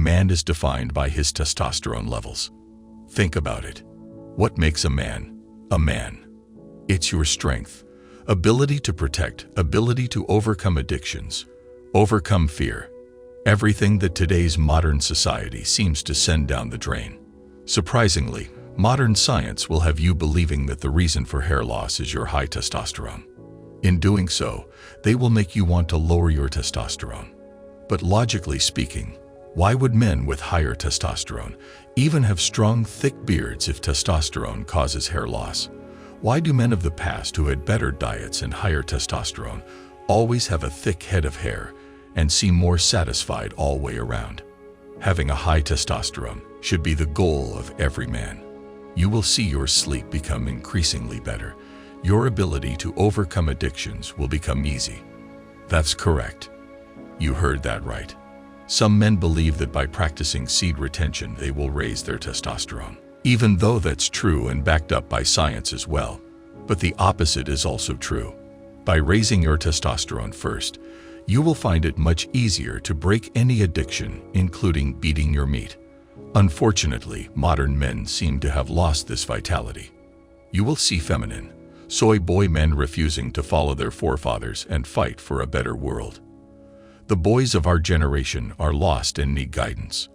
man is defined by his testosterone levels. Think about it. What makes a man a man? It's your strength, ability to protect, ability to overcome addictions, overcome fear, everything that today's modern society seems to send down the drain. Surprisingly, modern science will have you believing that the reason for hair loss is your high testosterone. In doing so, they will make you want to lower your testosterone. But logically speaking, why would men with higher testosterone even have strong, thick beards if testosterone causes hair loss? Why do men of the past who had better diets and higher testosterone always have a thick head of hair and seem more satisfied all way around? Having a high testosterone should be the goal of every man. You will see your sleep become increasingly better. Your ability to overcome addictions will become easy. That's correct. You heard that right. Some men believe that by practicing seed retention they will raise their testosterone, even though that's true and backed up by science as well. But the opposite is also true. By raising your testosterone first, you will find it much easier to break any addiction, including beating your meat. Unfortunately, modern men seem to have lost this vitality. You will see feminine, soy boy men refusing to follow their forefathers and fight for a better world. The boys of our generation are lost and need guidance.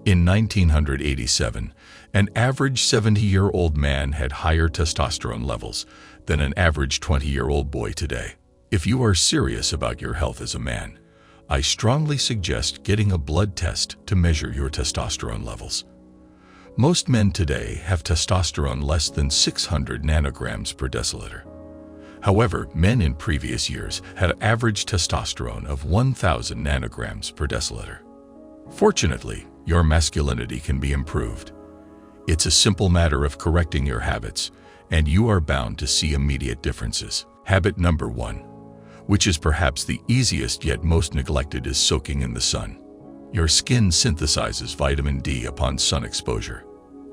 In 1987, an average 70-year-old man had higher testosterone levels than an average 20-year-old boy today. If you are serious about your health as a man, I strongly suggest getting a blood test to measure your testosterone levels. Most men today have testosterone less than 600 nanograms per deciliter. However, men in previous years had average testosterone of 1,000 nanograms per deciliter. Fortunately, your masculinity can be improved. It's a simple matter of correcting your habits, and you are bound to see immediate differences. Habit number 1, which is perhaps the easiest yet most neglected, is soaking in the sun. Your skin synthesizes vitamin D upon sun exposure.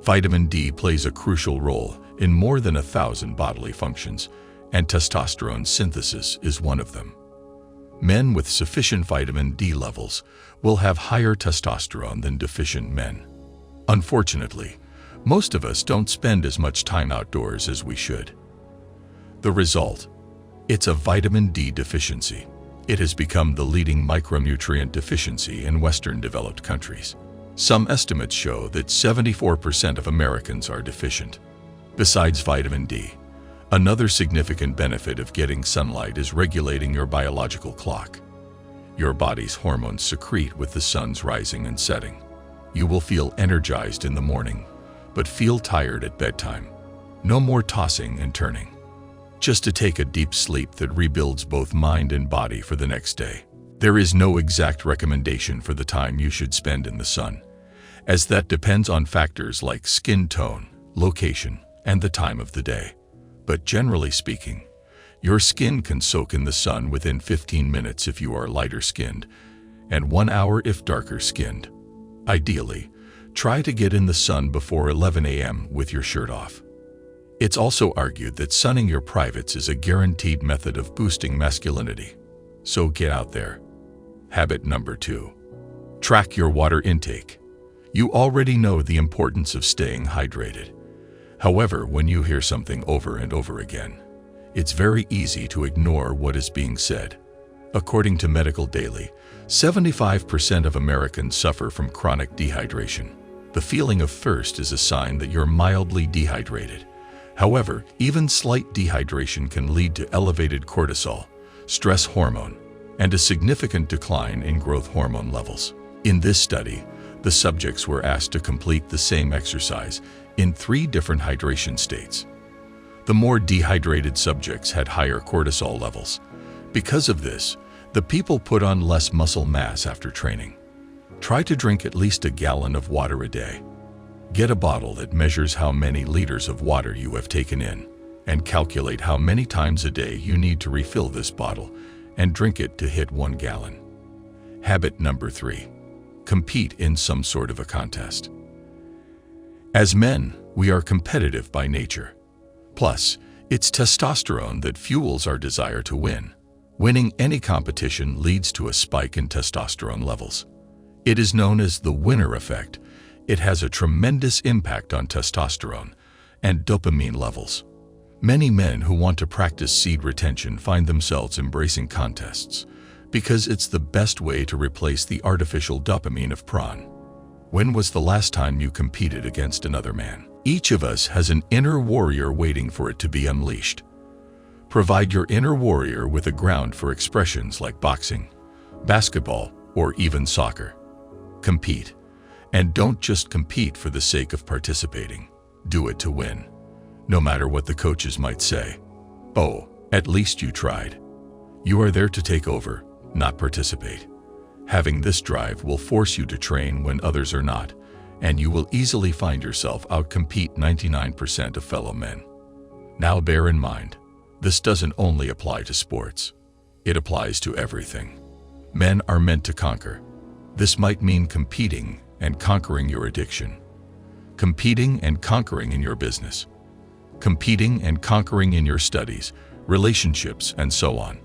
Vitamin D plays a crucial role in more than 1,000 bodily functions, and testosterone synthesis is one of them. Men with sufficient vitamin D levels will have higher testosterone than deficient men. Unfortunately, most of us don't spend as much time outdoors as we should. The result? It's a vitamin D deficiency. It has become the leading micronutrient deficiency in Western developed countries. Some estimates show that 74% of Americans are deficient. Besides vitamin D, another significant benefit of getting sunlight is regulating your biological clock. Your body's hormones secrete with the sun's rising and setting. You will feel energized in the morning, but feel tired at bedtime. No more tossing and turning. Just to take a deep sleep that rebuilds both mind and body for the next day. There is no exact recommendation for the time you should spend in the sun, as that depends on factors like skin tone, location, and the time of the day. But generally speaking, your skin can soak in the sun within 15 minutes if you are lighter-skinned, and 1 hour if darker-skinned. Ideally, try to get in the sun before 11 a.m. with your shirt off. It's also argued that sunning your privates is a guaranteed method of boosting masculinity. So get out there. Habit number 2. Track your water intake. You already know the importance of staying hydrated. However, when you hear something over and over again, it's very easy to ignore what is being said. According to Medical Daily, 75% of Americans suffer from chronic dehydration. The feeling of thirst is a sign that you're mildly dehydrated. However, even slight dehydration can lead to elevated cortisol, stress hormone, and a significant decline in growth hormone levels. In this study, the subjects were asked to complete the same exercise in 3 different hydration states. The more dehydrated subjects had higher cortisol levels. Because of this, the people put on less muscle mass after training. Try to drink at least a gallon of water a day. Get a bottle that measures how many liters of water you have taken in, and calculate how many times a day you need to refill this bottle and drink it to hit 1 gallon. Habit number 3. Compete in some sort of a contest. As men, we are competitive by nature. Plus, it's testosterone that fuels our desire to win. Winning any competition leads to a spike in testosterone levels. It is known as the winner effect. It has a tremendous impact on testosterone and dopamine levels. Many men who want to practice seed retention find themselves embracing contests because it's the best way to replace the artificial dopamine of prawn. When was the last time you competed against another man? Each of us has an inner warrior waiting for it to be unleashed. Provide your inner warrior with a ground for expressions like boxing, basketball, or even soccer. Compete. And don't just compete for the sake of participating. Do it to win. No matter what the coaches might say. Oh, at least you tried. You are there to take over, not participate. Having this drive will force you to train when others are not, and you will easily find yourself outcompete 99% of fellow men. Now bear in mind, this doesn't only apply to sports. It applies to everything. Men are meant to conquer. This might mean competing and conquering your addiction. Competing and conquering in your business. Competing and conquering in your studies, relationships, and so on.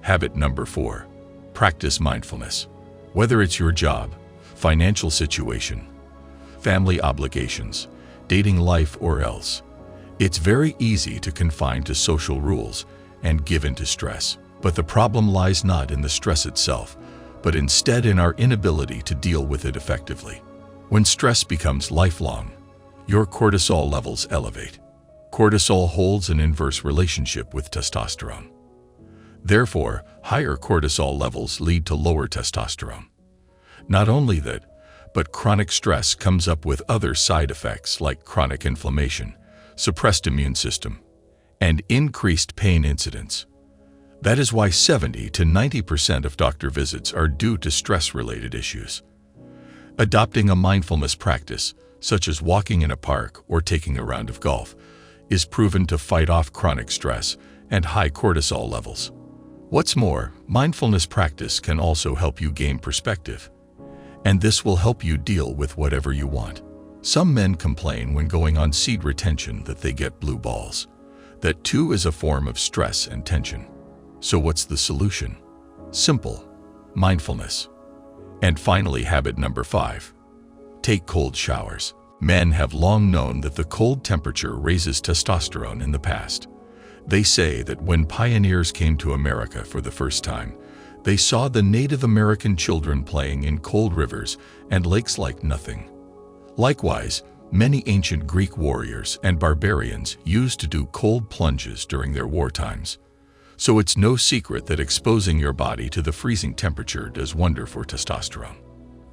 Habit number 4. Practice mindfulness. Whether it's your job, financial situation, family obligations, dating life, or else, it's very easy to confine to social rules and give in to stress. But the problem lies not in the stress itself, but instead in our inability to deal with it effectively. When stress becomes lifelong, your cortisol levels elevate. Cortisol holds an inverse relationship with testosterone. Therefore, higher cortisol levels lead to lower testosterone. Not only that, but chronic stress comes up with other side effects like chronic inflammation, suppressed immune system, and increased pain incidence. That is why 70 to 90% of doctor visits are due to stress-related issues. Adopting a mindfulness practice, such as walking in a park or taking a round of golf, is proven to fight off chronic stress and high cortisol levels. What's more, mindfulness practice can also help you gain perspective, and this will help you deal with whatever you want. Some men complain when going on seed retention that they get blue balls. That too is a form of stress and tension. So what's the solution? Simple. Mindfulness. And finally, habit number 5. Take cold showers. Men have long known that the cold temperature raises testosterone in the past. They say that when pioneers came to America for the first time, they saw the Native American children playing in cold rivers and lakes like nothing. Likewise, many ancient Greek warriors and barbarians used to do cold plunges during their war times. So it's no secret that exposing your body to the freezing temperature does wonder for testosterone.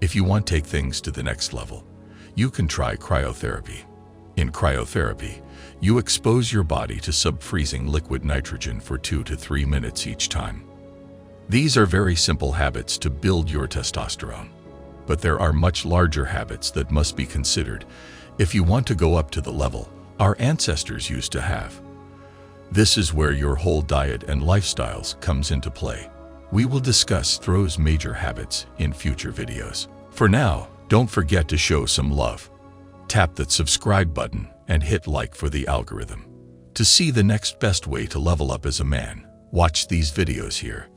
If you want to take things to the next level, you can try cryotherapy. In cryotherapy, you expose your body to sub-freezing liquid nitrogen for 2 to 3 minutes each time. These are very simple habits to build your testosterone. But there are much larger habits that must be considered if you want to go up to the level our ancestors used to have. This is where your whole diet and lifestyles comes into play. We will discuss those major habits in future videos. For now, don't forget to show some love. Tap that subscribe button and hit like for the algorithm. To see the next best way to level up as a man, watch these videos here.